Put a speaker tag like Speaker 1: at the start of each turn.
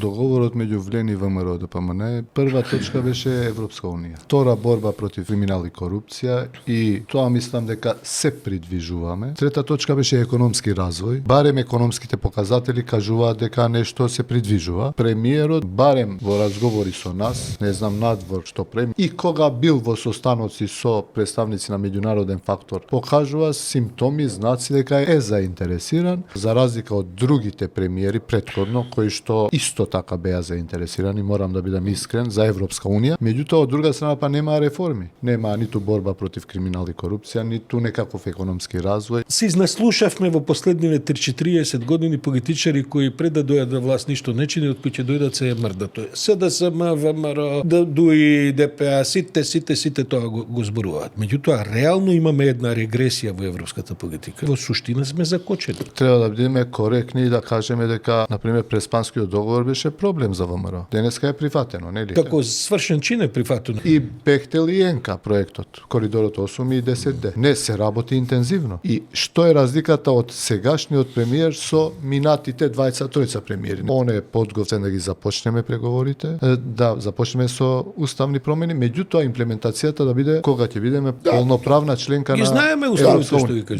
Speaker 1: Договорот меѓу ВЛЕН и ВМРО ДПМН, прва точка беше Европска унија. Втора борба против криминал и корупција и тоа мислам дека се придвижуваме. Трета точка беше економски развој. Барем економските показатели кажуваат дека нешто се придвижува. Премиерот барем во разговори со нас, не знам надвор што преми, и кога бил во состаноци со представници на меѓународен фактор, покажува симптоми, знаци дека е заинтересиран, за разлика од другите премиери претходно кои што исто така беа заинтересирани, морам да бидам искрен, за Европска унија. Меѓутоа, од друга страна па немаа реформи. Немаа ниту борба против криминал и корупција, ниту некаков економски развој.
Speaker 2: Се изнаслушавме во последниве 30 години политичари кои пред да дојдат на власт ништо не чинат, кои ќе дојдат се мрдат. СДСМ, ВМРО, ДУИ, ДПА, сите тоа го зборуваат. Меѓутоа, реално имаме една регресија во европската политика. Во суштина сме закочени.
Speaker 1: Треба да бидеме коректни и да кажеме дека, например, Преспанскиот договор беше проблем за ВМРО. Денеска е прифатено, нели?
Speaker 2: Како свршен чин е прифатено.
Speaker 1: И Бехтел и Енка проектот, коридорот 8 и 10D. Не се работи интензивно. И што е разликата од сегашниот премиер со минатите 23 премиери? Он е подготвен да ги започнеме преговорите, да започнеме со уставни промени, меѓутоа имплементацијата да биде кога ќе бидеме полноправна членка
Speaker 2: Ги
Speaker 1: на
Speaker 2: знаеме уставите
Speaker 1: Европска
Speaker 2: што
Speaker 1: унија.
Speaker 2: ги кажа.